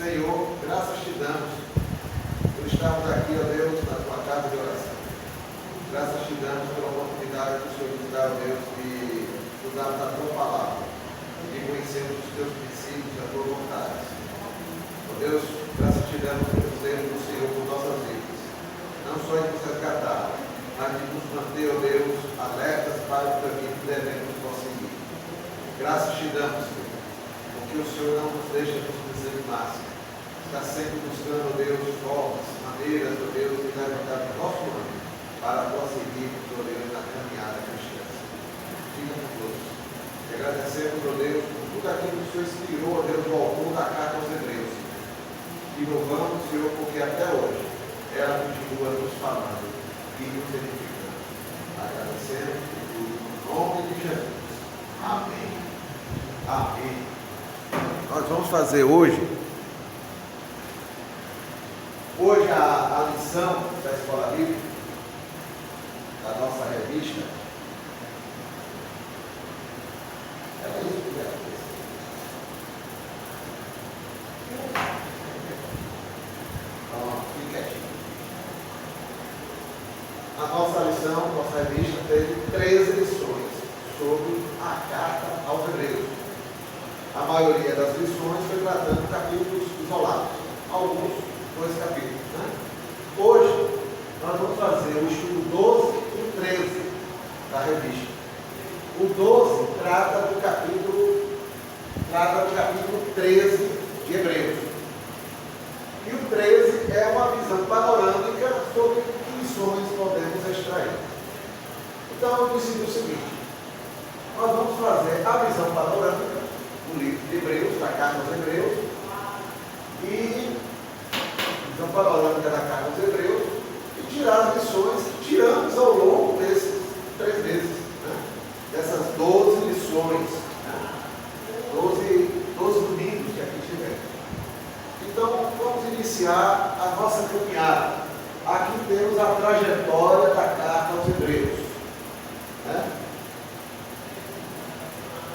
Senhor, graças te damos por estarmos aqui, ó Deus, na tua casa de oração. Graças te damos pela oportunidade que o Senhor nos dá, ó Deus, de estudarmos a tua palavra, de conhecermos os teus princípios e a tua vontade. Ó Deus, graças te damos pelo zelo do Senhor por nossas vidas, não só de nos resgatar, mas de nos manter, ó Deus, alertas para o caminho que devemos prosseguir. Graças te damos, Senhor, porque o Senhor não nos deixa nos desanimar, está sempre buscando, ó Deus, formas, maneiras, ó Deus, de levantar o nosso nome para prosseguirmos, ó Deus, na caminhada cristã. Fica conosco. E agradecemos, ó Deus, por tudo aquilo que o Senhor inspirou, ó Deus, o autor da carta aos Hebreus. E louvamos, Senhor, porque até hoje ela continua nos falando e nos edificando. Agradecemos por tudo, no nome de Jesus. Amém. Amém. Nós vamos fazer hoje a lição da Escola Bíblica, da nossa revista. Era isso que era. Então, fique quietinho. A nossa lição, nossa revista, teve 13 lições sobre a carta aos Hebreus. A maioria das lições foi tratando capítulos isolados, alguns 2 capítulos. Hoje, nós vamos fazer o estudo 12 e o 13 da revista. O 12 trata do capítulo 13 de Hebreus. E o 13 é uma visão panorâmica sobre que lições podemos extrair. Então, eu decidi o seguinte: nós vamos fazer a visão panorâmica do livro de Hebreus, da carta aos Hebreus, e visão panorâmica da carta aos Hebreus, e tirar as lições que tiramos ao longo desses 3 meses, dessas 12 lições, 12 domingos que aqui tivemos. Então, vamos iniciar a nossa caminhada. Aqui temos a trajetória da carta aos Hebreus.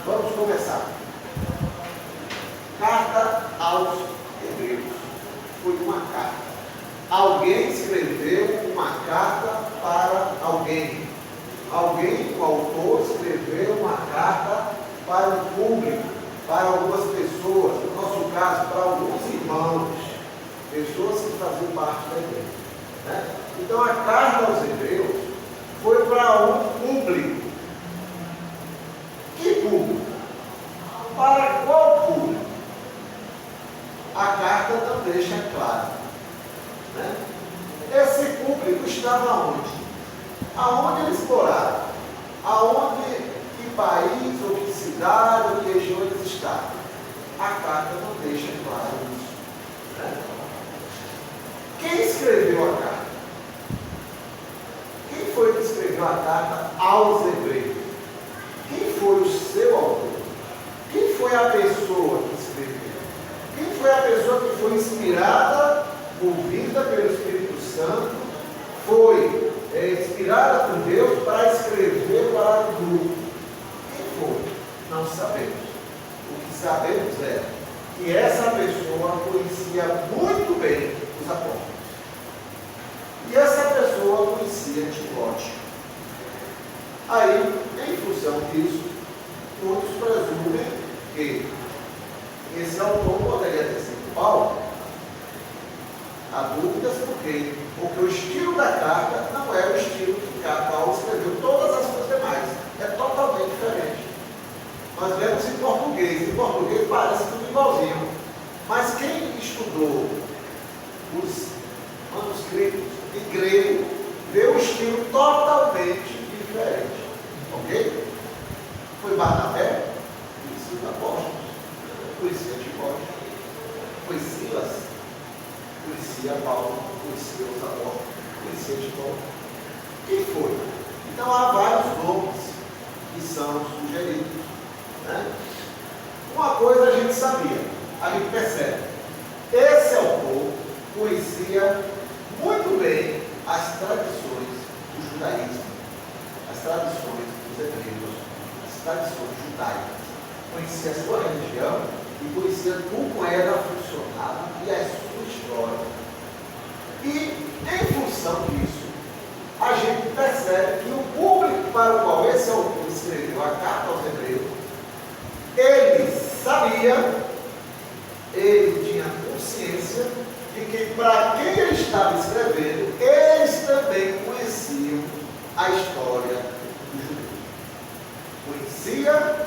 Vamos começar. Carta aos Hebreus. Foi uma carta. Alguém escreveu uma carta para alguém. Alguém, o autor, escreveu uma carta para o público, para algumas pessoas, no nosso caso, para alguns irmãos, pessoas que faziam parte da igreja. Então, a carta aos Hebreus foi para um público. Que público? Para qual público? A carta não deixa claro. Esse público estava onde? Aonde eles moraram? Aonde, que país, ou que cidade, ou que região eles estavam? A carta não deixa claro isso. Quem escreveu a carta? Quem foi que escreveu a carta aos Hebreus? Quem foi o seu autor? Quem foi a pessoa que escreveu? Quem foi a pessoa que foi inspirada, movida pelo Espírito Santo, foi inspirada por Deus para escrever para o grupo? Quem foi? Não sabemos. O que sabemos é que essa pessoa conhecia muito bem os apóstolos. E essa pessoa conhecia Timóteo. Aí, em função disso, muitos presumem que esse autor poderia ter sido Paulo. Há dúvidas por quê? Porque o estilo da carta não é o estilo que Paulo escreveu todas as coisas demais. É totalmente diferente. Nós vemos em português. Em português parece tudo igualzinho. Mas quem estudou os manuscritos em grego vê um estilo totalmente diferente. Ok? Foi Barnabé, conhecia os apóstolos, conhecia Timóteo, foi Silas, conhecia Paulo, conhecia os apóstolos, conhecia Timóteo. Quem foi? Então há vários nomes que são sugeridos. Uma coisa a gente sabia, a gente percebe. Esse autor conhecia muito bem as tradições do judaísmo, as tradições dos hebreus, as tradições judaicas. Conhecia a sua religião e conhecia como era funcionava e a sua história. E, em função disso, a gente percebe que o público para o qual esse autor escreveu a carta aos Hebreus, ele sabia, ele tinha consciência de que para quem ele estava escrevendo, eles também conheciam a história do judeu. Conhecia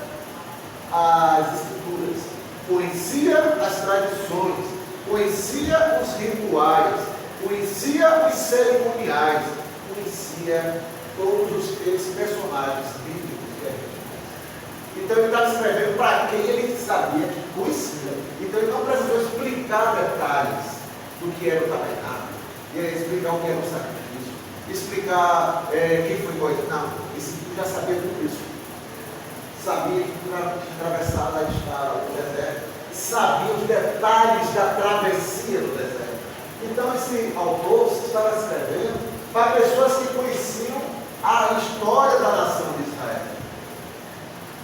as escrituras, conhecia as tradições, conhecia os rituais, conhecia os cerimoniais, conhecia todos esses personagens bíblicos que a gente conhece. Então ele estava escrevendo para quem ele sabia que conhecia. Então ele não precisou explicar detalhes do que era o tabernáculo, explicar o que era o sacrifício, explicar quem foi Moisés. Não, esse já sabia tudo isso. Sabia que atravessar lá estava o deserto, sabia os detalhes da travessia do deserto. Então esse autor estava escrevendo para pessoas que conheciam a história da nação de Israel.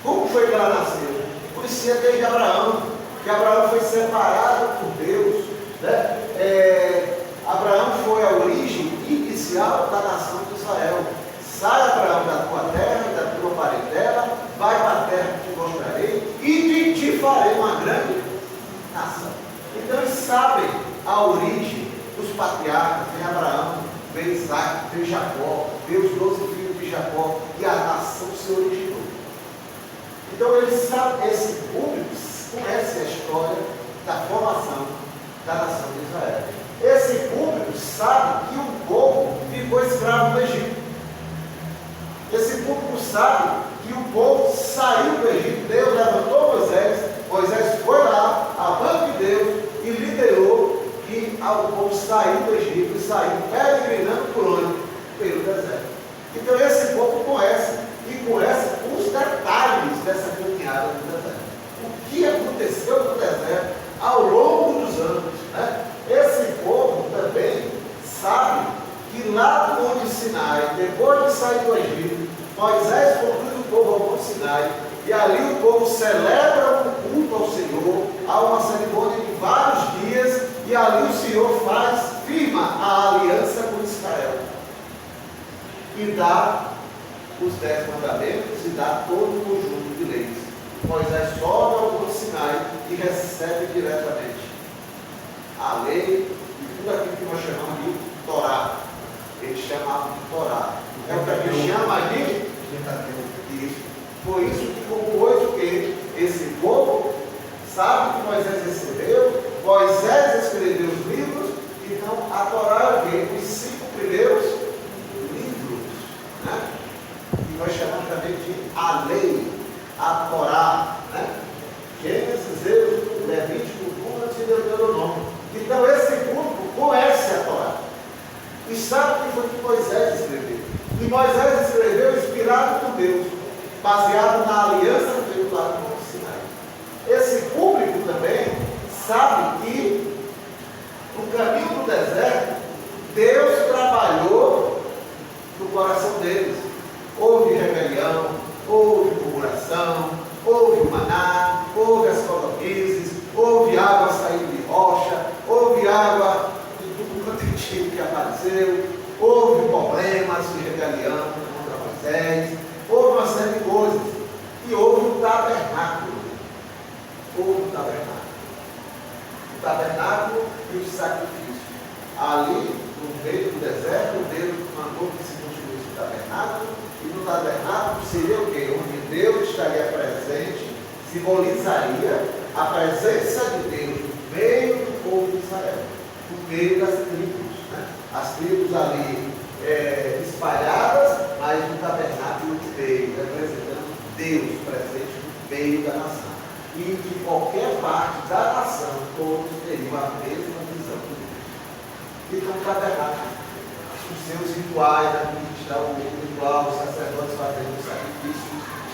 Como foi que ela nasceu? Conhecia desde Abraão, que Abraão foi separado por Deus, né? Abraão foi a origem inicial da nação de Israel. Sai, Abraão, da tua terra e da tua parentela, vai para a terra que te mostrarei e de ti farei uma grande nação. Então eles sabem a origem dos patriarcas, vem Abraão, vem Isaac, vem Jacó, vem os 12 filhos de Jacó, e a nação se originou. Então eles sabem, esse público conhece a história da formação da nação de Israel. Esse público sabe que o povo ficou escravo do Egito. Esse público sabe que o povo saiu do Egito. Deus levantou Moisés, Moisés foi lá, a mão de Deus, e liderou que o povo saiu do Egito e saiu peregrinando por onde? Pelo deserto. Então esse povo conhece, e conhece os detalhes dessa caminhada no deserto. O que aconteceu no deserto ao longo dos anos, né? Esse povo também sabe que lá no Monte Sinai, depois de sair do Egito, Moisés conduz o povo ao Monte Sinai, e ali o povo celebra um culto ao Senhor, há uma cerimônia de vários dias, e ali o Senhor firma a aliança com Israel, e dá os 10 mandamentos, e dá todo o conjunto de leis. Moisés sobe ao Monte Sinai e recebe diretamente a lei e tudo aquilo que nós chamamos de Torá. Eles chamavam de Torá. É o que a gente chama de isso. Foi isso que compôs o que? Esse povo sabe que Moisés recebeu, Moisés escreveu os livros, então a Torá é o quê? Os 5 primeiros livros, né? E nós chamamos também de a lei, a Torá, né? Gênesis, Êxodo, Levítico, Números e Deuteronômio. Então esse público conhece a Torá e sabe que foi que Moisés escreveu. E Moisés escreveu inspirado por Deus, baseado na aliança feita lá no Monte Sinai. Esse público também sabe que no caminho do deserto, Deus trabalhou no coração deles. Houve rebelião, houve murmuração, houve o maná, houve as codornizes, houve água saindo de rocha, houve água de tudo quanto é tipo que apareceu, houve problemas de rebelião contra Moisés, houve uma série de coisas, e houve o tabernáculo. Houve o tabernáculo. O tabernáculo e o sacrifício. Ali, no meio do deserto, Deus mandou que se construísse o tabernáculo, e no tabernáculo seria o quê? Onde Deus estaria presente, simbolizaria a presença de Deus no meio do povo de Israel, no meio das tribos, né? As tribos ali espalhadas, mas no tabernáculo no meio, representando Deus presente no meio da nação. E de qualquer parte da nação, todos teriam a mesma visão de Deus. Então o tabernáculo, os seus rituais, aqui está o ritual, os sacerdotes fazendo o sacrifício.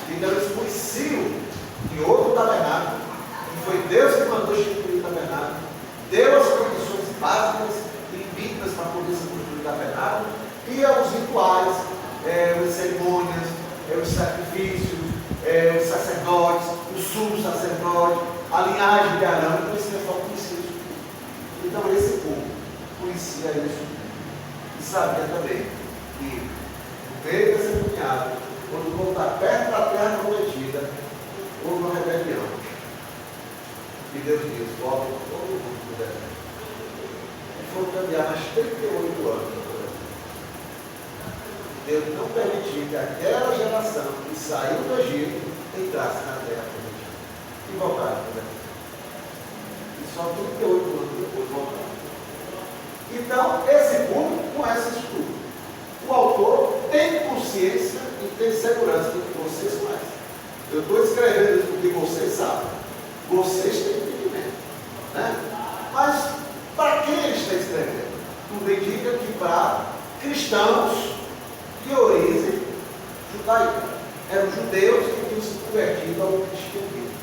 Então eles conheciam de outro tabernáculo, e foi Deus que mandou instituir o tabernáculo, deu as condições básicas e mínimas para poder se construir o tabernáculo, e os rituais, as cerimônias, os sacrifícios, os sacerdotes, o sumo sacerdote, a linhagem de Arão, então esse pessoal conhecia isso. Então esse povo conhecia isso e sabia também que no meio dessa caminhada, quando o povo está perto da terra prometida, houve uma rebelião. E Deus diz: volta todo mundo para o deserto. E foram caminhar mais 38 anos. Deus não permitiu que aquela geração que saiu do Egito entrasse na terra prometida. E voltaram para o deserto. E só 38 anos depois voltaram. Então, esse povo conhece isso tudo. O autor tem consciência e tem segurança do que vocês conhecem. Eu estou escrevendo isso porque vocês sabem. Vocês têm entendimento. Né? Mas, para quem ele está escrevendo? Tudo indica que para cristãos de origem judaica. Eram judeus que tinham se convertido ao cristianismo.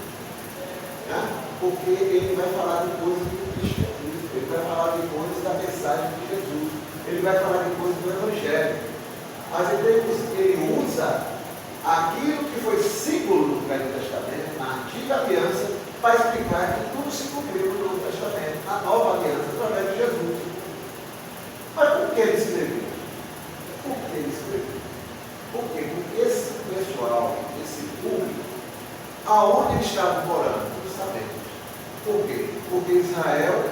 Né? Porque ele vai falar de coisas do cristianismo, ele vai falar de coisas da mensagem de Jesus, ele vai falar de coisas do Evangelho. Mas ele usa aquilo que foi símbolo do Velho Testamento, na Antiga Aliança, para explicar que tudo se cumpriu no Novo Testamento, na Nova Aliança, através de Jesus. Mas por que ele escreveu? Por que ele escreveu? Por quê? Porque esse pessoal, esse público, aonde eles estavam morando, não sabemos. Por quê? Porque Israel,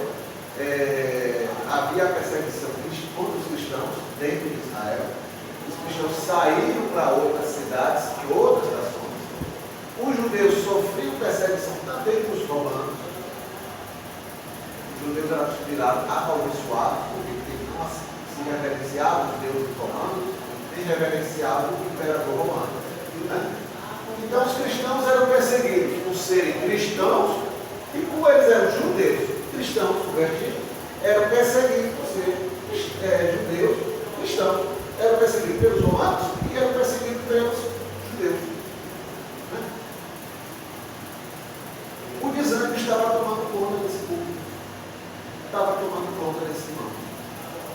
havia perseguição contra os cristãos dentro de Israel. Os cristãos saíram para outras cidades e outras nações. Os judeus sofriam perseguição também dos romanos. Os judeus eram considerados amaldiçoados, porque não se reverenciavam os deuses romanos, nem reverenciavam o imperador romano. Né? Então os cristãos eram perseguidos por serem cristãos, e como eles eram judeus, cristãos convertidos, eram perseguidos por serem judeus, cristãos. Eram perseguidos pelos romanos e eram perseguidos pelos judeus. Né? O desânimo estava tomando conta desse público. Estava tomando conta desse irmão.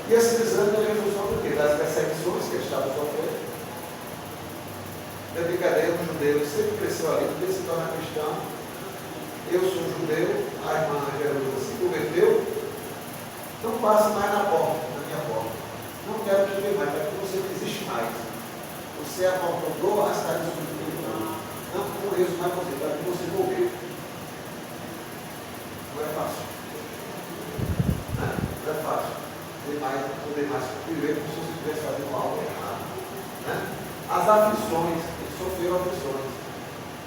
E esse desânimo era em função do quê? Das perseguições que eles estavam sofrendo. Da brincadeira, um judeu sempre cresceu ali, porque se torna cristão. Eu sou judeu, a irmã Jerusa se converteu. Não passe mais na porta, na minha porta. Não quero te ver mais, porque você não existe mais. Você abandonou as tarefas do Espírito. Não conheço mais você, para que você morreu. Não é fácil. Não é fácil. Poder mais viver como se você estivesse fazendo algo errado. Né? As aflições, eles sofreram aflições.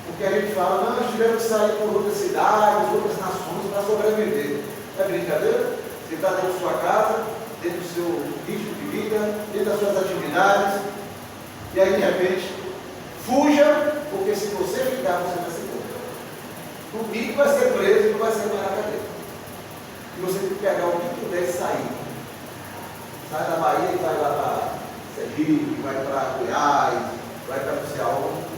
Porque a gente fala, não, nós tivemos que sair por outras cidades, outras nações para sobreviver. É brincadeira? Você está dentro da sua casa, dentro do seu ritmo de vida, dentro das suas atividades, e aí de repente, fuja, porque se você ficar, você vai ser preso. No mínimo vai ser preso e não vai ser mais na cadeia. E você tem que pegar o que puder e sair. Sai da Bahia e vai lá para Sergipe, vai para Goiás, vai para não sei aonde.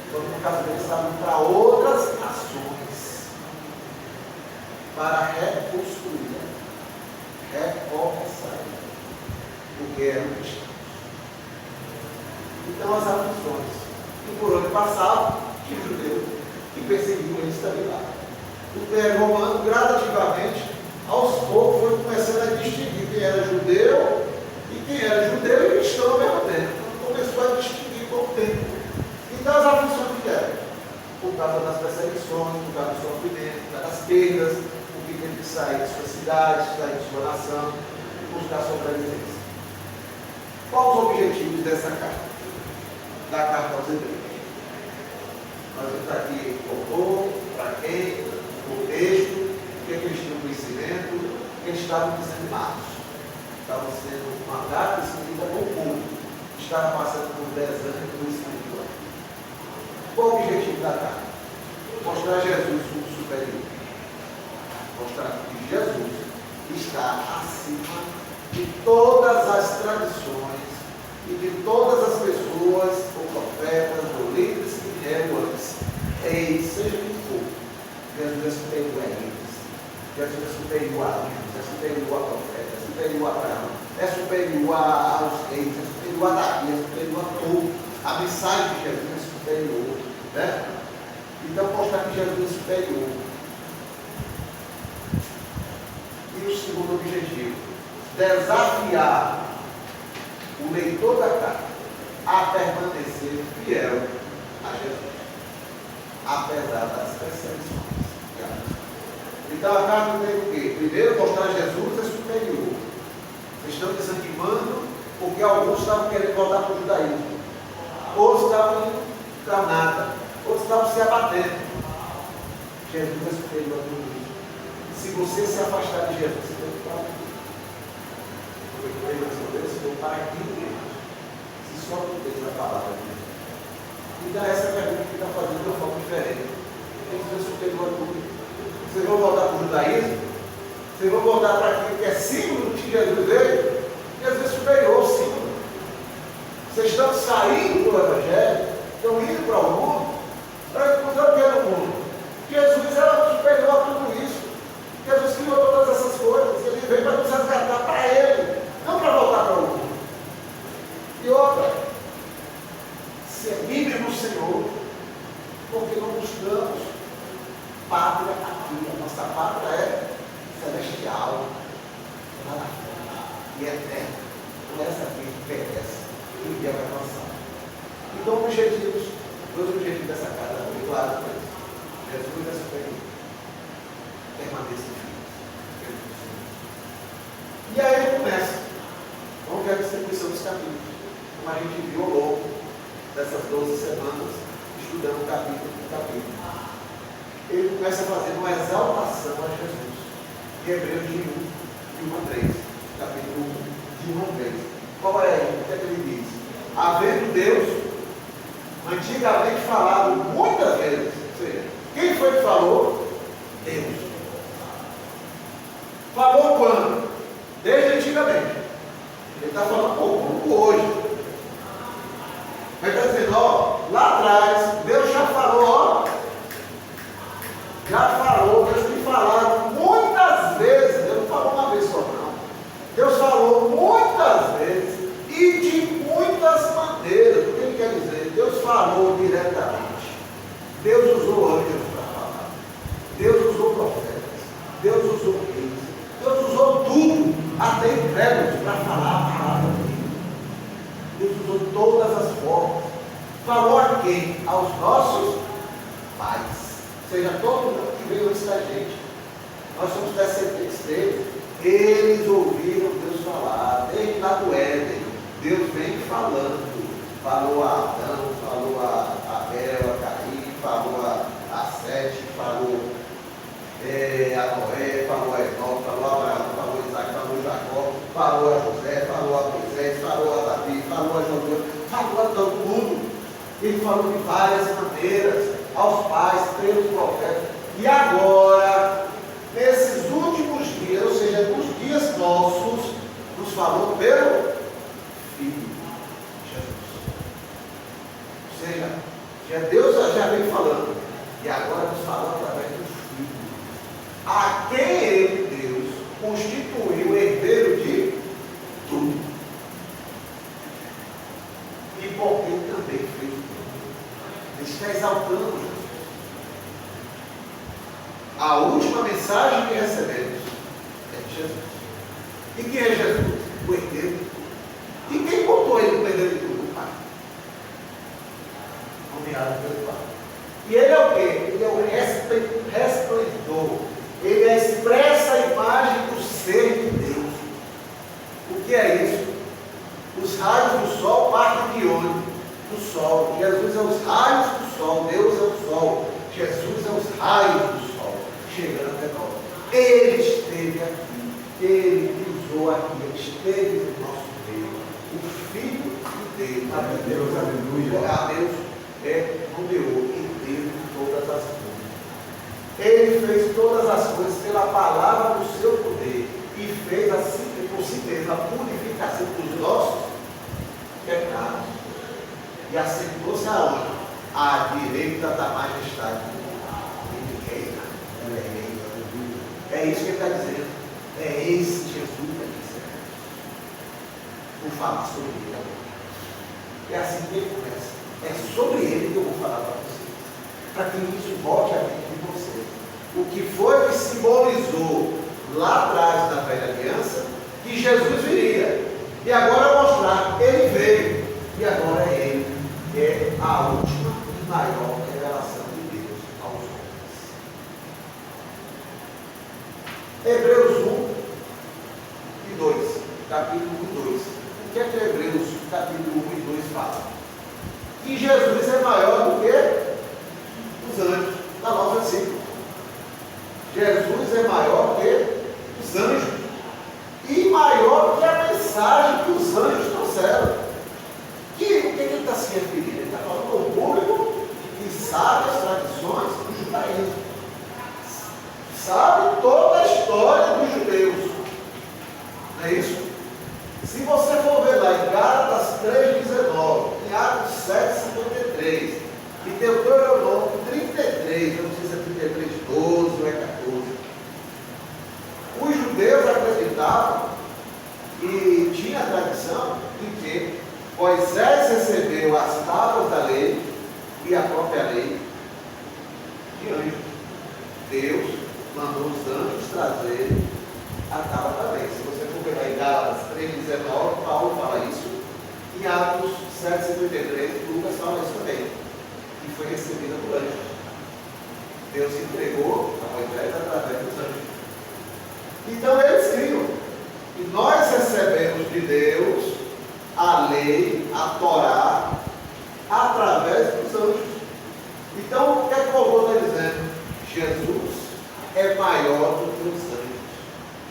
Então, no caso deles, estavam para outras nações, para reconstruir, recomeçar, porque eram cristãos. Então, as aflições, e por onde passavam, tinha judeus que perseguiam eles também lá. O Império Romano, gradativamente, aos poucos, foi começando a distinguir quem era judeu e quem era judeu e cristão ao mesmo tempo. Então, começou a distinguir com o tempo. Então, as aflições que eram, por causa das perseguições, por causa do sofrimento, por causa das perdas, porque teve que sair de sua cidade, sair de sua nação, e buscar sobrevivência. Quais os objetivos dessa carta? Da carta aos Hebreus. Nós vamos aqui o autor, para quem, o contexto, o que eles tinham conhecimento, que eles estavam desanimados. Estavam sendo uma carta escrita com o público. Estavam passando por desânimo espiritual. Qual o objetivo da carta? Mostrar Jesus como superior. Mostrar que Jesus está acima de todas as tradições e de todas as pessoas, ou profetas, ou líderes que vieram antes. Eis, seja quem for, Jesus é superior a eles. Jesus é superior a anjos, é superior a profetas, é superior a Abraão, é superior aos reis, é superior a Davi, é superior a todos. A mensagem de Jesus é superior. Né? Então, mostrar que Jesus é superior. desafiar o leitor da carta a permanecer fiel a Jesus, apesar das perseguições. Então a carta tem o quê? Primeiro, mostrar Jesus é superior. Vocês estão desanimando porque alguns estavam querendo voltar para o judaísmo, outros estavam indo para nada, outros estavam se abatendo. Jesus é superior a tudo isso. Se você se afastar de Jesus, você tem que falar aqui. Porque ele respondeu, Senhor, para aqui, se só tu tens a palavra de Deus. Então essa é a pergunta que está fazendo de uma forma diferente. Jesus é superior a tudo. Vocês vão voltar para o judaísmo? Vocês vão voltar para aquilo que é símbolo de que Jesus veio? Jesus é superior ao símbolo. Vocês estão saindo do Evangelho, estão indo para o mundo, para encontrar o que é no mundo. Jesus era superior a tudo isso. Jesus criou todas essas coisas. Ele veio para nos resgatar para Ele, não para voltar para o mundo. E outra, servir no Senhor, porque não buscamos pátria aqui. A nossa pátria é celestial, lá na frente, e eterna. Não é essa aqui que perece, que um dia vai passar. Então, objetivos, dois objetivos dessa casa, muito claro para isso. Jesus é superior. Permaneça firme. E aí ele começa. Vamos ver a distribuição dos capítulos. Como a gente viu ao longo dessas 12 semanas, estudando capítulo por capítulo. Ele começa fazendo uma exaltação a Jesus. De Hebreus de 1, de 1 a 3. Capítulo 1, de 1 a 3. Qual é aí? O que é que ele diz? Havendo Deus, antigamente falado muitas vezes, ou seja, quem foi que falou? Deus. Falou quando? Desde antigamente. Ele está falando pouco hoje. Ele está dizendo, ó, lá atrás, Deus já falou, ó. Já falou, Deus tem falado muitas vezes. Deus não falou uma vez só, não. Deus falou muitas vezes e de muitas maneiras. O que ele quer dizer? Deus falou diretamente. Deus usou anjos para falar. Deus usou profetas. Deus usou reis. Deus usou tudo, até incrédulos, para falar a palavra dele. Deus usou todas as formas. Falou a quem? Aos nossos pais. Ou seja, todo mundo que veio antes da gente. Nós somos descendentes dele. Eles ouviram Deus falar. Desde lá do Éden, Deus vem falando. Falou a Adão, falou a Abel, a Caim, falou a Sete, falou a Noé, falou a Enoque, falou a Abraão, falou a Isaac, falou a Jacó, falou a José, falou a Moisés, falou a Davi, falou a João, falou a todo mundo. Ele falou de várias maneiras, aos pais, pelos profetas. E agora, nesses últimos dias, ou seja, nos dias nossos, nos falou pelo Filho. Ou seja, já Deus já vem falando, e agora nos falando através do Filho, a quem ele, Deus, constituiu herdeiro de tudo, e por quem também fez tudo. Ele está exaltando Jesus. A última mensagem que recebemos é de Jesus. E quem é Jesus? O herdeiro de tudo. E quem botou ele no herdeiro de tudo? O Pai. Nomeado pelo Pai. E ele é o quê? Ele é o resplendor. Ele é a expressa imagem do ser de Deus. O que é isso? Os raios do sol partem de onde? Do sol. Jesus é os raios do sol. Deus é o sol. Jesus é os raios do sol. Chegando até nós. Ele esteve aqui. Ele pisou aqui. Ele esteve no nosso meio. O Filho de Deus. Deus, aleluia. A Deus nomeou e deu todas as coisas. Ele fez todas as coisas pela palavra do seu poder e fez assim, por si mesmo, a purificação dos nossos pecados. E assentou-se aonde? À direita da majestade. Ele reina. Ele reina. É isso que ele está dizendo. É esse Jesus que ele serve. Vou falar sobre ele agora. É assim que ele começa. É sobre ele que eu vou falar para vocês. Para que isso volte a mente de vocês. O que foi que simbolizou lá atrás na velha aliança, que Jesus viria. E agora mostrar, ele veio. E agora é ele. É a última e maior revelação de Deus aos homens. Hebreus 1 e 2. Capítulo 1 e 2. O que é que Hebreus capítulo 1 e 2 fala? Que Jesus é maior do que os anjos. Na nossa versículo. Jesus é maior que os anjos. E maior que a mensagem que os anjos trouxeram. O que ele está se referindo? Ele está falando ao público que sabe as tradições do judaísmo. Sabe toda a história dos judeus. Não é isso? Se você for ver lá em Gálatas 3,19, em Atos 7,53, e Deuteronômio 33, eu não sei se é 33, 12 ou é 14, os judeus acreditavam e tinha a tradição de que Moisés recebeu as tábuas da lei e a própria lei de anjos. Deus mandou os anjos trazer a tábua da lei. Se você for pegar em Gálatas 3,19, Paulo fala isso. Em Atos 7,53, Lucas fala isso também. E foi recebida por anjos. Deus entregou a Moisés através dos anjos. Então eles criam. E nós recebemos de Deus a lei, a Torá, através dos anjos. Então, o que é que o autor está dizendo? Jesus é maior do que os anjos.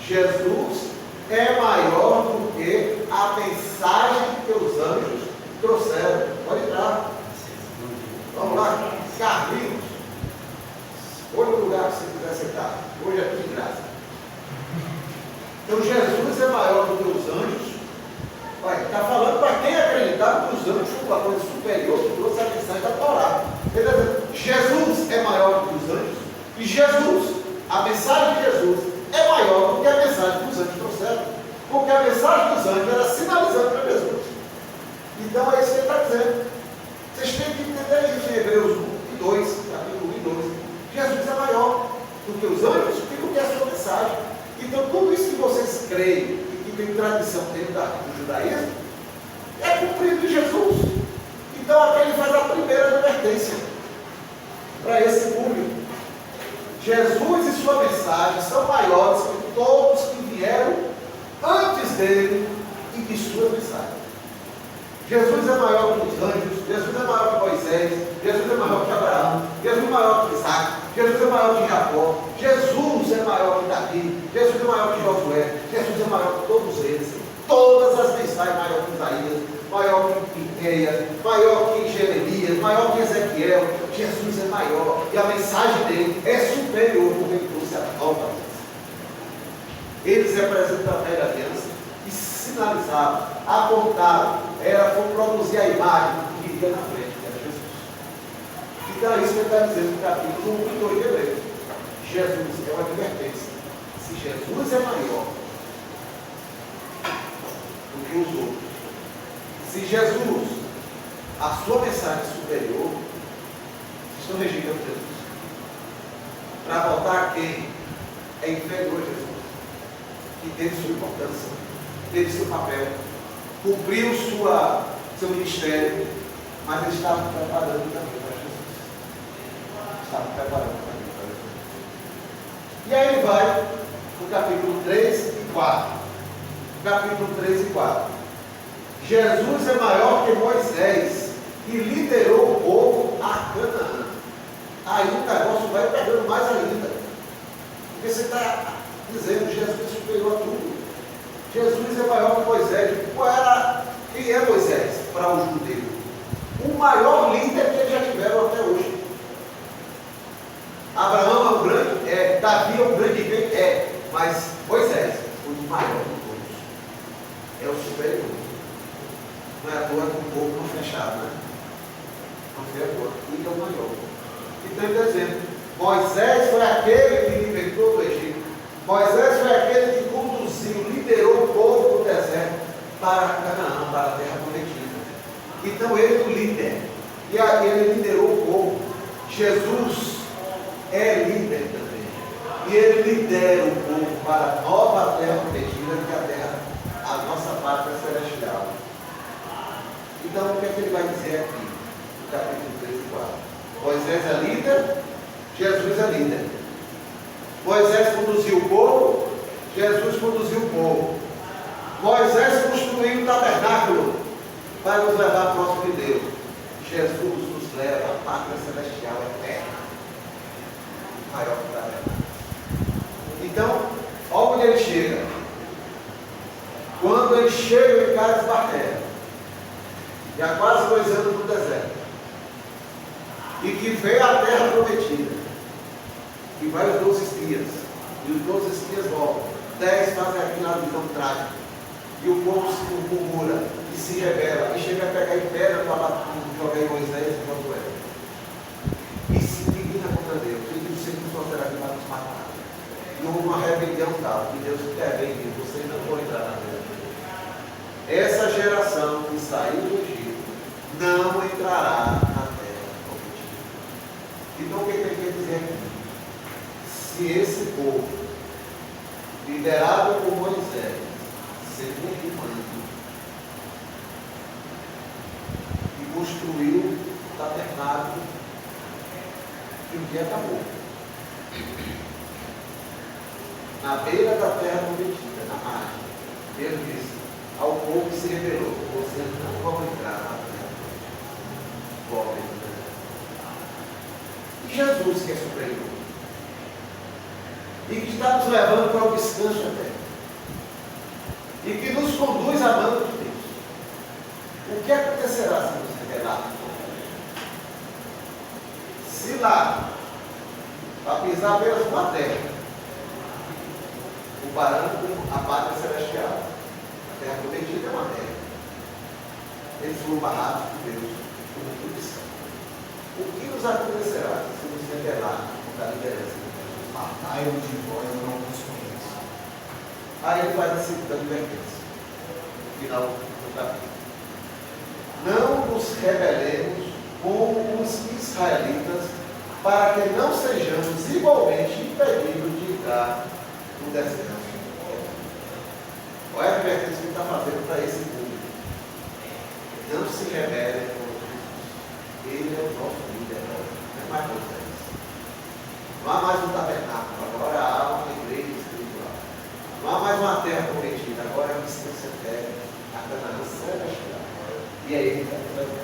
Jesus é maior do que a mensagem que os anjos trouxeram. Pode entrar. Vamos lá. Carlinhos. Olha o lugar que você quiser sentar. Hoje aqui de graça. Então, Jesus é maior do que os anjos. Está falando para quem acreditava que os anjos foram uma coisa superior que trouxe a mensagem da Torá. Jesus é maior do que os anjos. E Jesus, a mensagem de Jesus, é maior do que a mensagem que os anjos trouxeram. Porque a mensagem dos anjos era sinalizando para Jesus. Então é isso que ele está dizendo. Vocês têm que entender isso em Hebreus 1 e 2, capítulo 1 e 2. Jesus é maior do que os anjos e do que a sua mensagem. Então tudo isso que vocês creem e que tem tradição dentro do judaísmo é cumprido em Jesus. Então aqui ele faz a primeira advertência para esse público. Jesus e sua mensagem são maiores que todos que vieram antes dele e de sua mensagem. Jesus é maior que os anjos, Jesus é maior que Moisés, Jesus é maior que Abraão, Jesus é maior que Isaac, Jesus é maior que Jacó, Jesus é maior que Davi, Jesus é maior que Josué, Jesus é maior que todos eles. Todas as mensagens, maior que Isaías, maior que Miqueias, maior que Jeremias, maior que Ezequiel. Jesus é maior e a mensagem dele é superior porque ele trouxe a nova aliança. Eles representam a velha aliança e sinalizavam, apontavam, foi produzir a imagem que viria na frente, que era Jesus. Então é isso que ele está dizendo no capítulo 1 e 2 de Hebreus. Jesus é uma advertência. Se Jesus é maior do que os outros, se Jesus, a sua mensagem é superior, estão rejeitando Jesus. Para voltar a quem é inferior a Jesus, que teve sua importância, teve seu papel, cumpriu seu ministério, mas ele estava preparando o caminho para Jesus. Estava preparando o caminho para Jesus. E aí ele vai no capítulo 3 e 4. Capítulo 3 e 4. Jesus é maior que Moisés e liderou o povo a Canaã. Aí o negócio vai pegando mais ainda. Porque você está dizendo que Jesus é superior a tudo. Jesus é maior que Moisés. Quem é Moisés para o judeu? O maior líder que eles já tiveram até hoje. Abraão é um grande, Davi é um grande rei, mas Moisés foi o maior de todos. É o superior. Não é à toa que o povo não fechado, né? Não foi à toa. Ele é o maior. Então ele está dizendo, Moisés foi aquele que libertou do Egito. Moisés foi aquele que conduziu, liderou o povo do deserto para Canaã, para a terra prometida. Então ele é o líder. E aí ele liderou o povo. Jesus é líder também. E ele lidera o povo para a nova terra prometida, que é a terra pátria celestial. Então, o que é que ele vai dizer aqui, no capítulo 3 e 4? Moisés é líder, Jesus é líder. Moisés conduziu o povo, Jesus conduziu o povo. Moisés construiu o tabernáculo para nos levar próximo de Deus. Jesus nos leva à pátria celestial eterna, maior que o tabernáculo. Então, olha onde ele chega. Quando ele chega em Cades Barnea, e há quase 2 anos no deserto, e que vê a terra prometida, e vai os 12 espias, e os 12 espias voltam, 10 fazem aquela visão trágica, e o povo se murmura, e se rebela, e chega a pegar em pedra para jogar em Moisés e Josué, e se indigna contra Deus, e diz: o Senhor só será que vai nos matar. E houve uma rebelião tal, que Deus intervém, vocês não vão entrar na terra. Essa geração que saiu do Egito não entrará na terra prometida. Então o que ele quer dizer aqui? Se esse povo, liderado por Moisés, segundo o mando, e construiu o tabernáculo, que um dia acabou, na beira da terra prometida, na margem, Deus disse ao povo que se rebelou: vocês não vão entrar na terra prometida. E Jesus, que é superior, e que está nos levando para o descanso eterno, e que nos conduz à mão de Deus, o que acontecerá se nos rebelarmos? Se lá, para pisar apenas uma terra, comparando com a pátria celestial, a terra prometida é uma terra, eles foram barrados por Deus, como tudo isso. O que nos acontecerá se nos rebelarmos contra a liderança de Jesus? Matai-o de vós, eu não vos conheço. Aí ele faz a segunda advertência, no final do capítulo: não nos rebelemos como os israelitas, para que não sejamos igualmente impedidos de entrar no descanso. Olha a advertência que ele está fazendo para esse público: não se rebelem contra Jesus. Ele é o nosso líder, não é mais Moisés. Não há mais um tabernáculo, agora há uma igreja espiritual. Não há mais uma terra prometida, agora é uma distância eterna, a Canaã celestial. E aí ele está falando: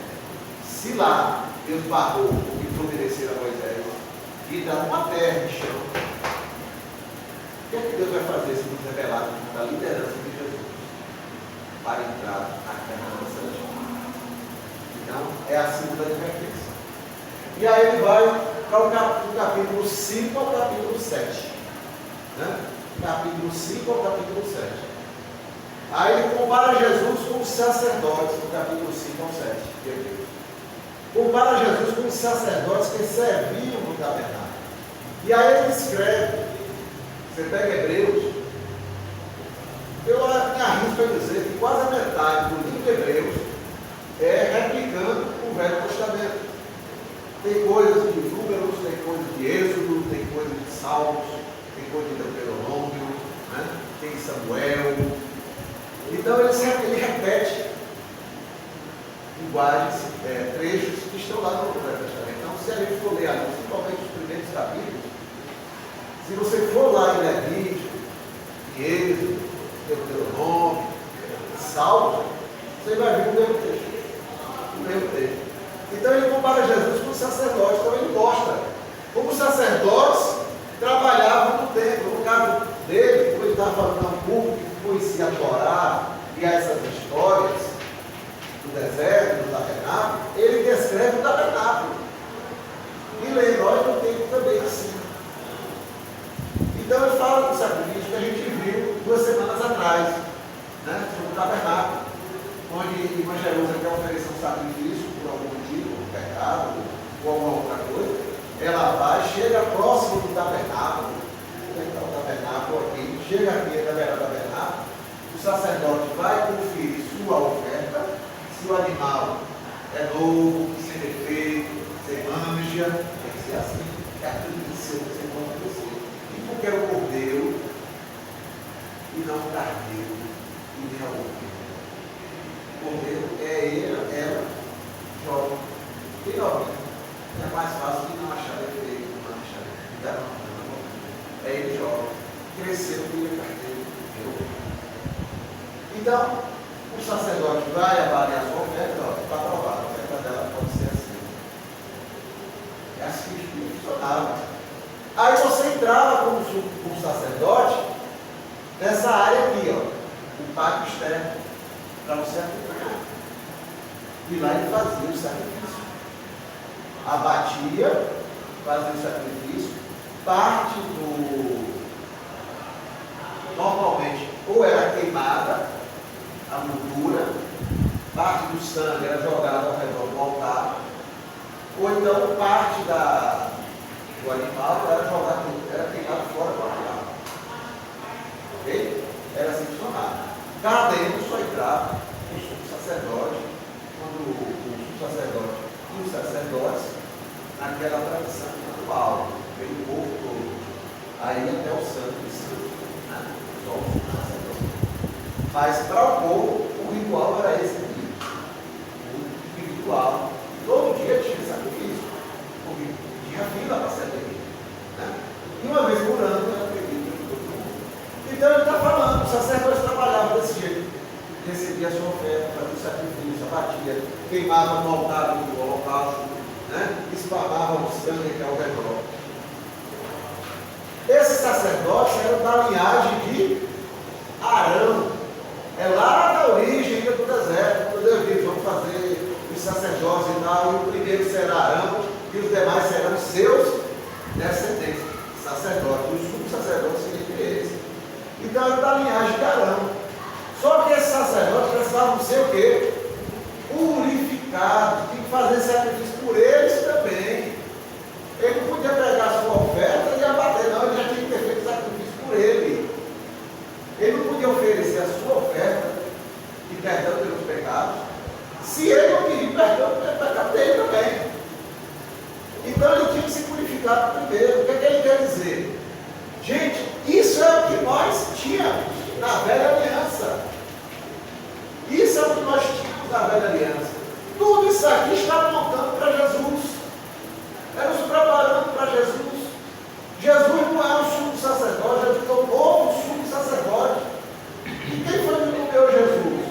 se lá Deus barrou o que desobedeceram a Moisés e dá uma terra de chão, o que é que Deus vai fazer se nos rebelar contra a liderança de Jesus para entrar na Canaã celestial? Então, é a segunda advertência. E aí ele vai para o capítulo 5 ao capítulo 7. Né? Capítulo 5 ao capítulo 7. Aí ele compara Jesus com os sacerdotes, do capítulo 5 ao 7. Compara Jesus com os sacerdotes que serviam no tabernáculo. E aí ele escreve, você pega Hebreus, eu me arrisco a dizer que quase a metade do livro de Hebreus é replicando o Velho Testamento. Tem coisas de Números, tem coisas de Êxodo, tem coisas de Salmos, tem coisas de Deuteronômio, né? Tem Samuel. Então ele repete linguagens, trechos que estão lá no Velho Testamento. Então, se a gente for ler ali, principalmente os primeiros capítulos, se você for lá em Levítico, em Êxodo, Deuteronômio, Salmos, você vai ver o mesmo texto. O mesmo texto. Então ele compara Jesus com os sacerdotes. Então ele mostra como os sacerdotes trabalhavam no templo. No caso dele, quando ele estava falando um público que conhecia a Torá e essas histórias do deserto, do tabernáculo, ele descreve o tabernáculo. E lembra, olha no tempo também assim. Então ele fala do sacrifício que a gente viu 2 semanas atrás, né, sobre o tabernáculo, onde a irmã Jerusa quer oferecer um sacrifício por algum motivo, um pecado ou alguma outra coisa. Ela vai, chega próximo do tabernáculo, está o tabernáculo aqui, chega aqui na beira do tabernáculo, o sacerdote vai conferir sua oferta, se o animal é novo, sem defeito, sem mancha, tem que ser assim, é aquilo que você pode acontecer. E porque é o cordeiro, e não o carneiro, e nem o cordeiro. cresceu e ele carteiro. Então, o sacerdote vai avaliar a sua oferta, está aprovado, a oferta dela pode ser assim. É assim que funcionava. Aí você entrava como sacerdote nessa área aqui, ó, o pátio externo, para você acompanhar. E lá ele fazia o sacrifício. Abatia, fazia o sacrifício, parte do. Normalmente, ou era queimada, a gordura, parte do sangue era jogada ao redor do altar, ou então parte do animal era jogada, era queimada fora do altar. Ok? Era assim que funcionava. Cá dentro só entrava o sumo sacerdote, quando o sumo sacerdote e os sacerdotes, naquela tradição ritual, pelo povo todo, aí até o santo de santo, né? Só o sumo sacerdote. Mas para o povo, o ritual era esse aqui, o individual. Todo dia tinha sacrifício, porque tinha fila para ser atendido, né? E uma vez por ano era atendido por todo mundo. Então ele está falando, os sacerdotes trabalhavam desse jeito, recebia a sua oferta, fazia o sacrifício, abatia, queimava no altar do holocausto, né? Espalhava o sangue aqui ao redor. Esses sacerdotes eram da linhagem de Arão. É lá da origem do deserto, quando Deus disse, vamos fazer os sacerdotes e tal, e o primeiro será Arão, e os demais serão seus descendentes, sacerdotes, e os subsacerdotes seriam eles. Então era da linhagem de Arão. Só que esses sacerdotes precisavam ser o quê? Purificados, tinha que fazer sacrifício por eles também. Ele não podia pegar a sua oferta e abater, não, ele já tinha que ter feito sacrifício por ele. Ele não podia oferecer a sua oferta de perdão pelos pecados, se ele não queria perdão pelo pecado dele também. Então ele tinha que se purificar primeiro. O que é que ele quer dizer? Gente, isso é o que nós tínhamos na velha aliança. Isso é o que nós tínhamos na velha aliança. Tudo isso aqui está apontando para Jesus. É nos preparando para Jesus. Jesus não é um sumo sacerdote, ele é um novo sumo sacerdote. E quem foi que nomeou Jesus?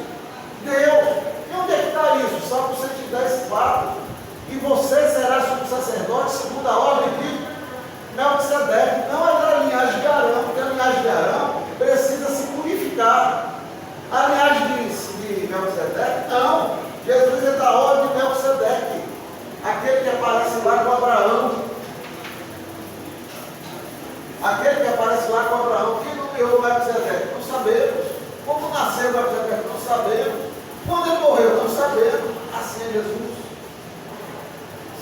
Deus. E onde é que está isso? Salmo 110, 4. E você será sumo sacerdote segundo a ordem de Melquisedeque. Não é da linhagem de Arão, porque a linhagem de Arão precisa se purificar. A linhagem de Melquisedeque, não. Jesus é da ordem de Melquisedeque, aquele que aparece lá com Abraão. Aquele que aparece lá com Abraão. Quem nomeou Melquisedeque? Não sabemos. Como nasceu Melquisedeque? Não sabemos. Quando ele morreu? Não sabemos. Assim é Jesus.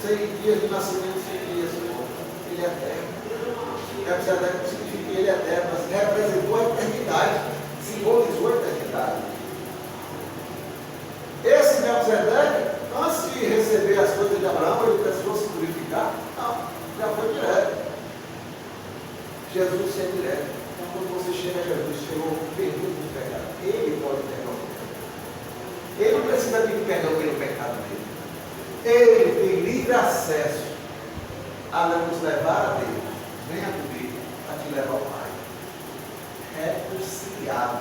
100 dias de nascimento, 100 dias de morte. Ele é eterno. Melquisedeque não significa que ele é eterno, mas representou a eternidade, simbolizou a eternidade. Esse Melquisedeque, antes de receber as coisas de Abraão, ele precisou se purificar? Não, já foi direto. Jesus é direto. Então, quando você chega a Jesus, chegou perdido do pecado, ele pode perdoar o pecado. Ele não precisa pedir perdão pelo pecado dele. Ele tem livre acesso a nos levar a Deus. Venha comigo a te levar ao Pai. Reconciliado.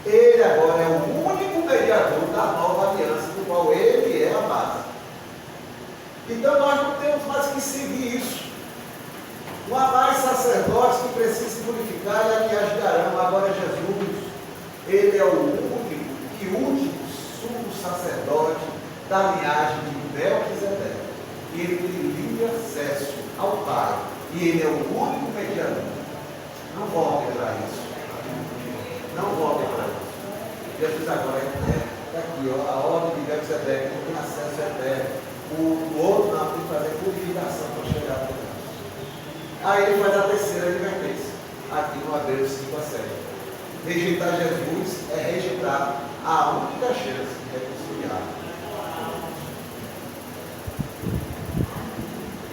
Ele agora é o único mediador da nova aliança, do qual ele é a base. Então nós não temos mais que seguir isso. Não há mais sacerdotes que precisam se purificar e a linhagem de Arão, agora é Jesus. Ele é o único e último sumo sacerdote da linhagem de Melquisedeque. E ele tem livre acesso ao Pai. E ele é o único mediador. Não voltem para isso. Não voltem para isso. Jesus agora é eterno. Está aqui, ó, a ordem de Melquisedeque não tem acesso eterno. O outro não tem que fazer purificação para chegar até nós. Aí ele faz a terceira advertência, aqui no Hebreus 5 a 7. Rejeitar Jesus é rejeitar a única chance de reconciliar.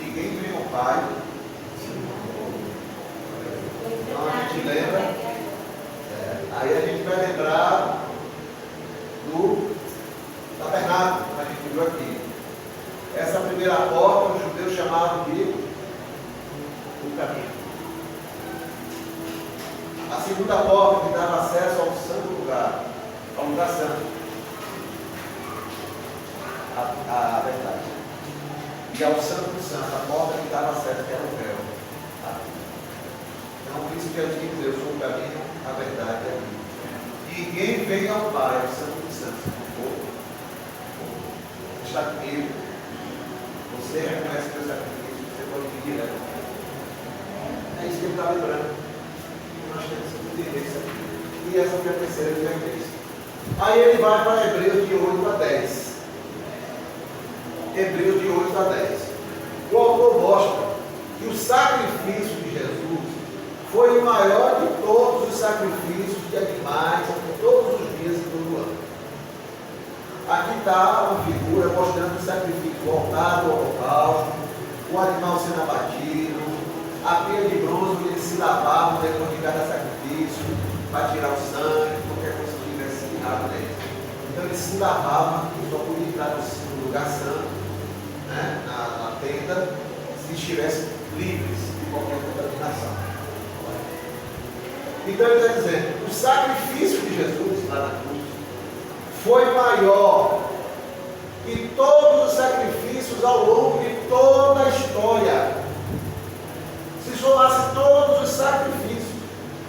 Ninguém vem ao Pai. Então a gente lembra, aí a gente vai lembrar do tabernáculo, que a gente viu aqui. Essa primeira porta, os judeus chamavam de o caminho. A segunda porta que dava acesso ao santo lugar, ao lugar santo. A verdade. E ao santo do santo, a porta que dava acesso, que era o véu. Então, por isso que eu digo, eu sou o caminho, a verdade e a vida. Ninguém vem ao Pai, ao santo dos santos, está comigo. Você reconhece o seu sacrifício, você pode pedir direto. É isso que ele está lembrando. Nós temos que entender isso aqui. E essa foi a terceira advertência. Aí ele vai para Hebreus de 8 a 10. Hebreus de 8 a 10. O autor mostra que o sacrifício de Jesus foi o maior de todos os sacrifícios de animais de todos os dias e todo ano. Aqui está uma figura mostrando o sacrifício voltado ao holocausto, o animal sendo abatido, a pia de bronze onde eles se lavavam depois de cada sacrifício, para tirar o sangue, qualquer coisa que tivesse tirado dentro. Então eles se lavavam, e só podia entrar no lugar santo, né, na tenda, se estivessem livres de qualquer contaminação. Então ele está dizendo, o sacrifício de Jesus lá na cruz foi maior que todos os sacrifícios ao longo de toda a história. Se somasse todos os sacrifícios,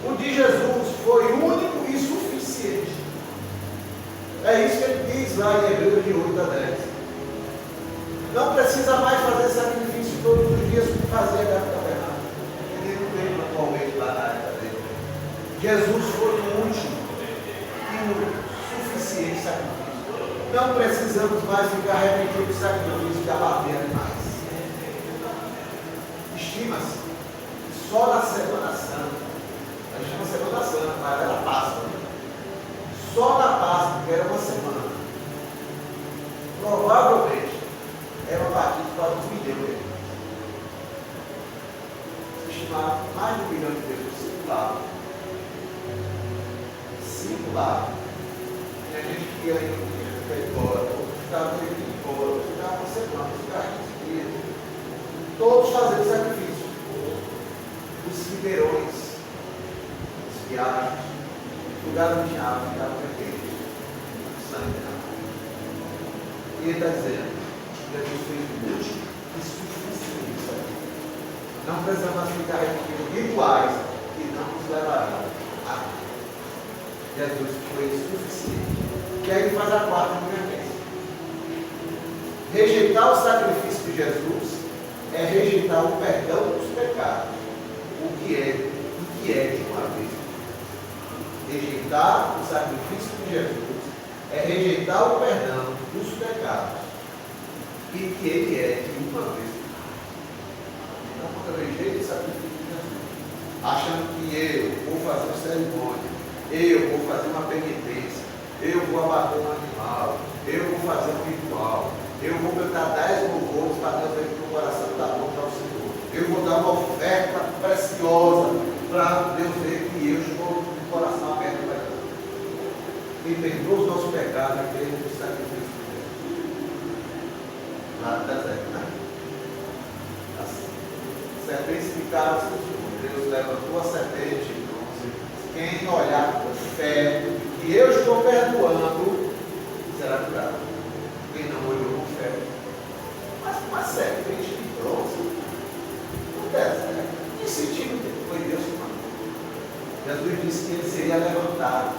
o de Jesus foi único e suficiente. É isso que ele diz lá em Hebreus de 8 a 10. Não precisa mais fazer sacrifício todos os dias para fazer a tabernáculo. Ele não veio atualmente lá na área dele. Jesus foi o último e o suficiente sacrifício. Não precisamos mais ficar repetindo o sacrifício de abater animais. Estima-se que só na Semana Santa, a gente chama Semana Santa, mas era Páscoa, né? Só na Páscoa, que era uma semana, provavelmente eram abatidos quase 1 milhão de pessoas. Se estimava mais de 1 milhão de pessoas circulavam. E a gente que ia embora, outros ficavam embora, outros ficavam uma semana, outros ficavam 15 dias. Todos fazendo sacrifício. Os ribeirões, os riachos, lugar onde tinha água, ficava perfeito. O sangue da água. E ele está dizendo, Jesus fez o último e suficiente. Não precisamos ficar repetindo rituais que não nos levarão a Jesus foi suficiente. E aí ele faz a quarta advertência. Rejeitar o sacrifício de Jesus é rejeitar o perdão dos pecados, o que é de uma vez. Rejeitar o sacrifício de Jesus é rejeitar o perdão dos pecados, e que ele é de uma vez. Então, quando eu rejeito o sacrifício de Jesus, achando que eu vou fazer uma cerimônia, eu vou fazer uma penitência, eu vou abater um animal, eu vou fazer um ritual, eu vou cantar 10 louvores para Deus ver que o coração está bom para o Senhor, eu vou dar uma oferta preciosa para Deus ver que eu estou com o coração aberto para Deus. Quem perdoa os nossos pecados é aquele do sacrifício de Deus. Lá no deserto, né? As serpentes ficaram sem Deus. Deus levantou a serpente e disse: quem olhar com fé, que eu estou perdoando, será curado. Quem não olhou com fé. Mas uma serpente de bronze no deserto. Que sentido foi Deus que mandou? Jesus disse que ele seria levantado,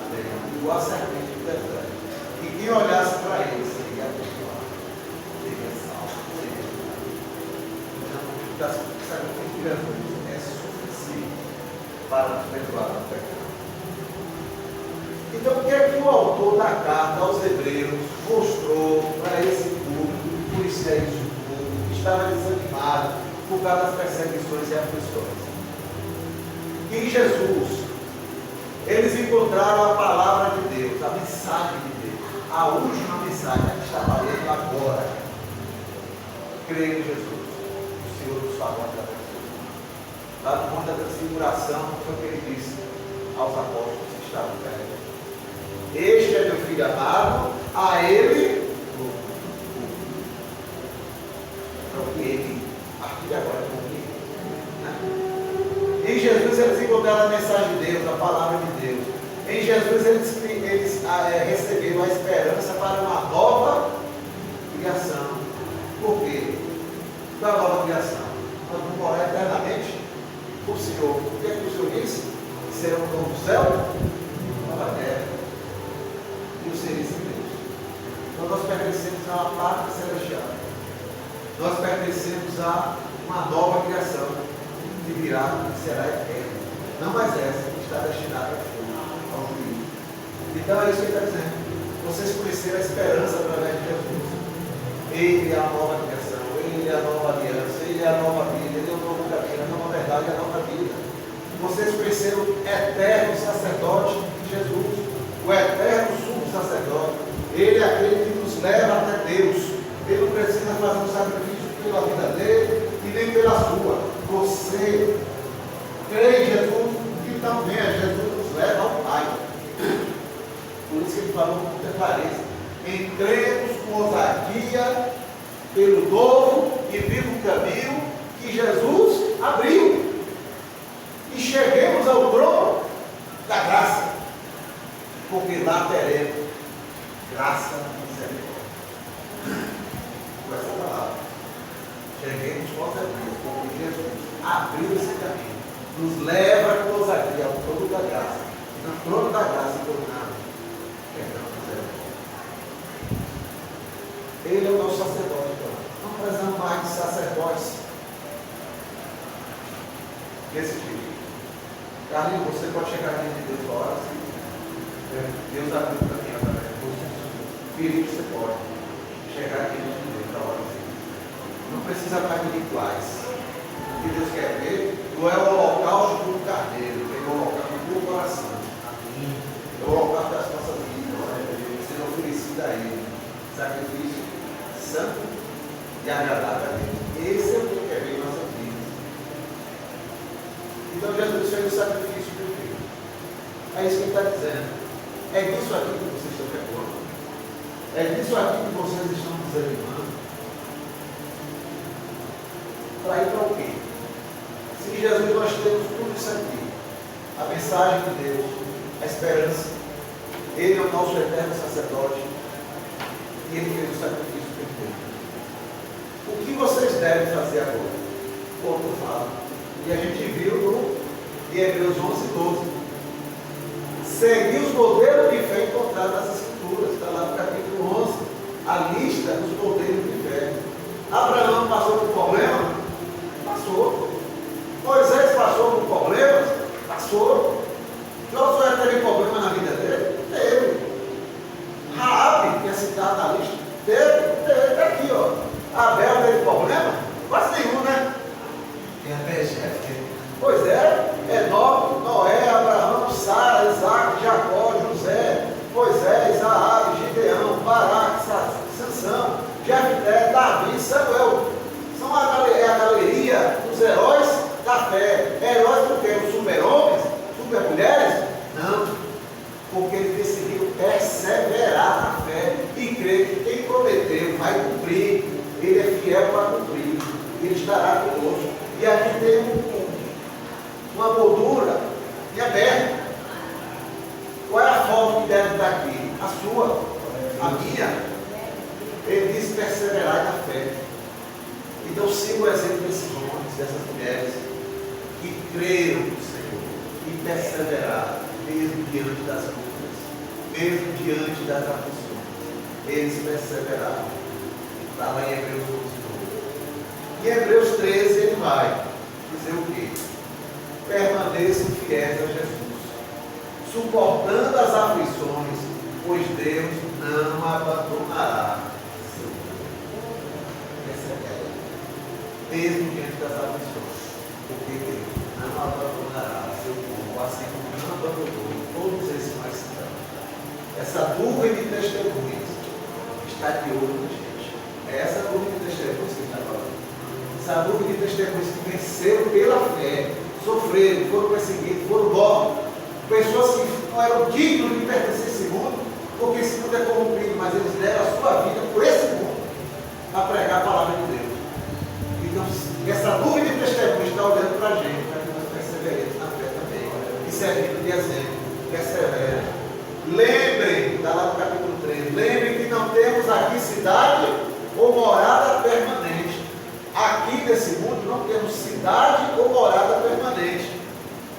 igual a serpente do deserto. E quem olhasse para ele seria abençoado, seria salvo, seria curado. Então, o sacrifício de Jesus é suficiente para nos perdoar o pecado. Então, o que é que o autor da carta aos Hebreus mostrou para esse público, por isso é isso, que estava desanimado por causa das perseguições e aflições? Em Jesus, eles encontraram a palavra de Deus, a mensagem de Deus, a última mensagem que está valendo agora. Creio em Jesus, o Senhor dos favores da pessoa. Lá no Monte da Transfiguração, foi o que ele disse aos apóstolos que estavam perto. Este é meu filho amado, a ele então, ele, a partir de agora, em Jesus eles encontraram a mensagem de Deus, a palavra de Deus. Em Jesus eles receberam a esperança para uma nova criação. Por quê? Qual é a nova criação? Nós vamos morar eternamente com o Senhor. O que é que o Senhor disse? Será um novo céu, nova terra. E o serviço de Deus. Então nós pertencemos a uma pátria celestial. Nós pertencemos a uma nova criação que virá e será eterna. Não mais essa que está destinada ao juízo. Então é isso que ele está dizendo. Vocês conheceram a esperança através de Jesus. Ele é a nova criação, Ele é a nova aliança, Ele é a nova vida, Ele é o novo caminho, a nova verdade e a nova vida. Vocês conheceram o eterno sacerdote de Jesus, o eterno sumo sacerdote. Ele é aquele que nos leva até Deus. Ele não precisa fazer um sacrifício pela vida dele e nem pela sua. Você crê em Jesus e também Jesus nos leva ao Pai. Por isso que ele falou com muita clareza. Entremos com ousadia pelo novo e vivo caminho que Jesus abriu. E cheguemos ao trono da graça. Porque lá teremos graça e misericórdia. Com essa palavra. Cheguemos com ousadia, porque Jesus abriu esse caminho. Nos leva com ousadia ao trono da graça. E no trono da graça tornamos perdão e misericórdia. Ele é o nosso sacerdote. Então. Não precisamos mais de sacerdotes desse tipo. Carlinhos, você pode chegar diante de Deus agora, assim. Deus abriu o caminho através de você. Filho, você pode chegar diante de Deus agora, assim. Não precisa mais de rituais. O que Deus quer ver não é o holocausto do carneiro, é o holocausto do coração. É o holocausto das nossas vidas, sendo oferecido a Ele. Sacrifício santo e agradável a Deus. Esse é o que quer ver em nossas vidas. Então Jesus fez o sacrifício perfeito. É isso que ele está dizendo. É disso aqui que vocês estão reclamando. É disso aqui que vocês estão desanimando. Para ir para o quê? Se em Jesus nós temos tudo isso aqui, a mensagem de Deus, a esperança, Ele é o nosso eterno sacerdote e Ele fez o sacrifício perfeito. O que vocês devem fazer agora? O outro fala. E a gente viu em Hebreus 11:12. Seguir os modelos de fé encontrados nas Escrituras. Está lá no capítulo 11. A lista dos modelos de fé. Abraão passou por problema? Passou. Moisés passou por problemas? Passou. Josué teve problema na vida dele? Teve. Raabe, que é citado na lista, teve aqui, ó. Abel teve problema? Quase nenhum, né? Tem até Jeff. Pois é, Enoque, Noé, Abraão, Sara, Isaac, Jacó, José, Moisés, Raabe, Gideão, Baraque, Sansão, Jefté, Davi, Samuel. São a galeria dos heróis da fé. Heróis porque eram super-homens, super-mulheres? Não, porque eles decidiram perseverar na fé e crer que quem prometeu vai cumprir. Ele é fiel para cumprir. Ele estará conosco. E aqui tem uma moldura de aberto. Qual é a forma que deve estar aqui? A sua, a minha. Ele diz perseverar na fé. Então siga o exemplo desses homens, dessas mulheres que creram no Senhor e perseveraram mesmo diante das lutas, mesmo diante das aflições. Eles perseveraram. Está lá em Hebreus 11:12. Em Hebreus 13 ele vai dizer o quê? Permaneçam fiéis a Jesus, suportando as aflições, pois Deus não abandonará seu povo. Essa é a ideia. Mesmo diante das aflições, porque Deus não abandonará seu povo, assim como não abandonou todos esses que nós citamos. Essa nuvem de testemunhas está de olho na gente. É essa nuvem de testemunhas que está falando. Essa nuvem de testemunhas que venceram pela fé, sofreram, foram perseguidos, foram mortos. Pessoas que não eram dignos de pertencer a esse mundo, porque esse mundo é corrompido, mas eles deram a sua vida por esse mundo, para pregar a palavra de Deus. Então, essa nuvem de testemunhas está olhando para a gente, para que nós perseveremos na fé também. E servindo de exemplo. Persevere. Lembrem, está lá no capítulo 3, lembrem que não temos aqui cidade ou morada permanente. Aqui nesse mundo não temos cidade ou morada permanente,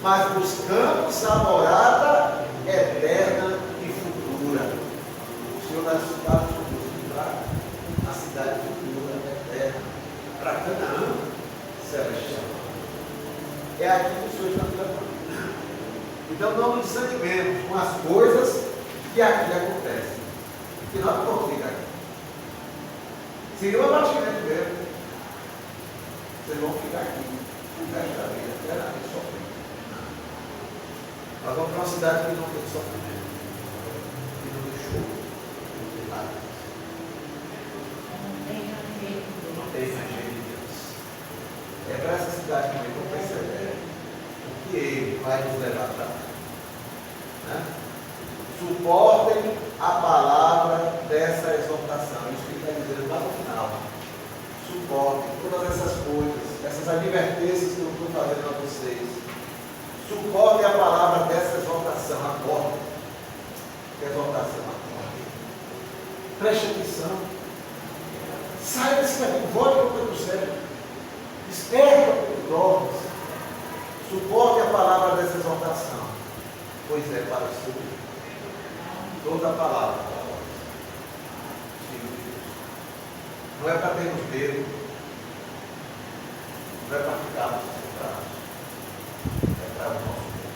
mas buscamos a morada eterna e futura. O Senhor das cidades nos traz a cidade futura, eterna, para Canaã celestial. É aqui que o Senhor está nos levando. Então não nos desanimemos com as coisas que aqui acontecem. Que nós não vamos ficar aqui. Seria um abatimento mesmo. Vocês vão ficar aqui o resto da vida, eternamente sofrendo. Nós vamos para uma cidade que não tem sofrimento, que não tem choro, que não tem lágrimas. Não tem ranger de Deus. É para essa cidade que nós vamos perceber o que Ele vai nos levar para lá. Né? Suportem a palavra dessa exortação. Isso que ele está dizendo lá no final. Suportem todas essas coisas, essas advertências que eu estou fazendo a vocês. Suportem a palavra dessa exortação. Acorde. Exortação, acorde. Preste atenção. Saia desse caminho, volte para o teu céu. Desperta para os dormes. Suporte a palavra dessa exortação, pois é para o seu bem. Toda a palavra para nós. Filho de Deus. Não é para termos medo, não é para ficarmos frustrados, é para o nosso bem.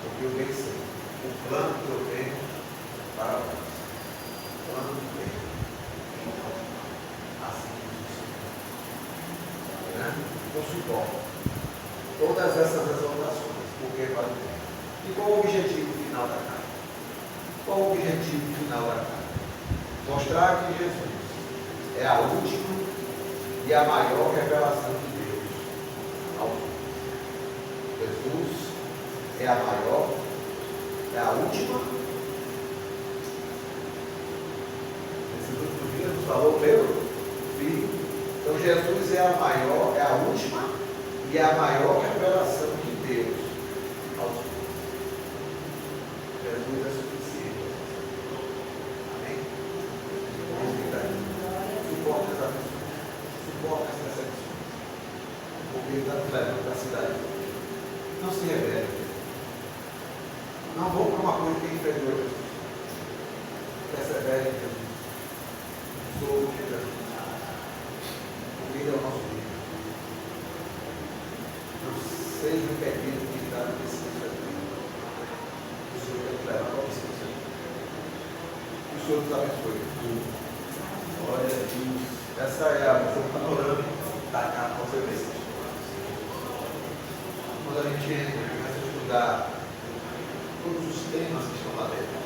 Porque eu bem sei o plano que eu tenho para nós. O plano que eu tenho. Assim diz o Senhor. Então suporte todas essas exortações, porque vale o tempo. E qual o objetivo final da carta? Qual o objetivo final da carta? Mostrar que Jesus é a última e a maior revelação de Deus ao mundo. Jesus é a maior, é a última. Nesses últimos dias nos falou Pedro, Filho. Então Jesus é a maior, é a última e a maior revelação de Deus aos homens. Jesus é suficiente. Amém? Suporte as aflições. Suporte as decepções. Porque ele está nos levando para a cidade. Não se rebele. Não vou para uma coisa que é inferior a Jesus. Persevere em Jesus. Sou o que Jesus. Porque ele é o nosso Deus. Seja impedido de entrar no descanso eterno. O Senhor tem que levar ao descanso eterno. Que o Senhor nos abençoe. Glória a Deus. Essa é a visão panorâmica da carta aos Efésios. Quando a gente entra e começa a estudar todos os temas que estão lá dentro,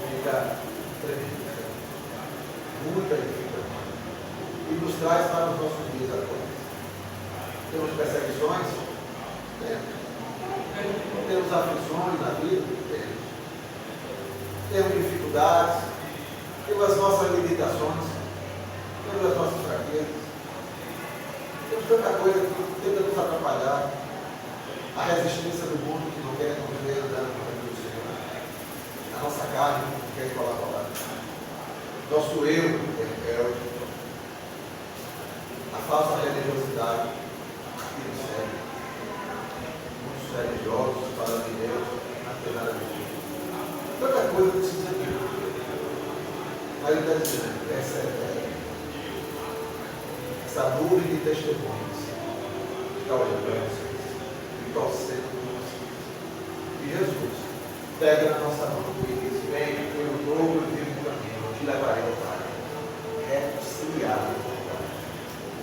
fica tremendo. Muita dificuldade. E nos traz para os nossos dias agora. Temos perseguições? Temos aflições na vida? Temos dificuldades, temos as nossas limitações, temos as nossas fraquezas, temos tanta coisa que tenta nos atrapalhar, a resistência do mundo que não quer conviver andando com o caminho do Senhor, a nossa carne que não quer colaborar, nosso eu rebelde, a falsa religiosidade que nos segue. Religiosos, falando de Deus, não tem nada a ver. Tanta coisa precisa de Deus. Mas ele está dizendo, essa nuvem de testemunhos está olhando para vocês e torcendo por vocês. E Jesus pega na nossa mão e diz: vem, eu dou e vivo o caminho, eu te levarei ao Pai. Reconciliado com o Pai.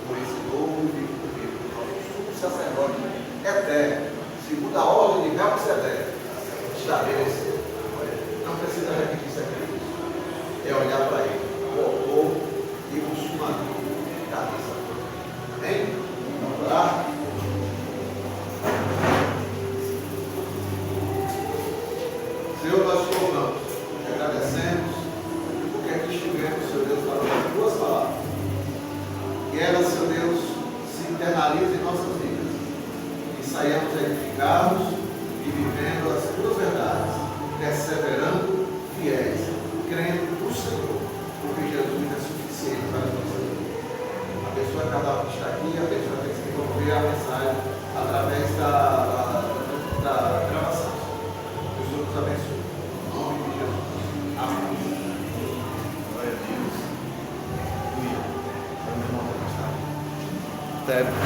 Por isso, dou e vivo comigo, nosso sumo sacerdote eterno. Segundo a ordem de Melquisedeque, está Deus. Não precisa repetir sacrifício. É olhar para ele, o autor e consumador da nossa. Amém? Vamos orar? Senhor, nós te louvamos, te agradecemos, porque aqui estivemos, Senhor Deus, para ouvir duas palavras. Que elas, Senhor Deus, se internalizem em nossas vidas. Saiamos edificados e vivendo as tuas verdades, perseverando fiéis, crendo no Senhor, porque Jesus é suficiente para nós. A pessoa, cada um que está aqui, a pessoa tem que desenvolver a mensagem através da gravação. Que o Senhor nos abençoe. Em nome de Jesus. Amém. Glória a Deus. Aleluia. Até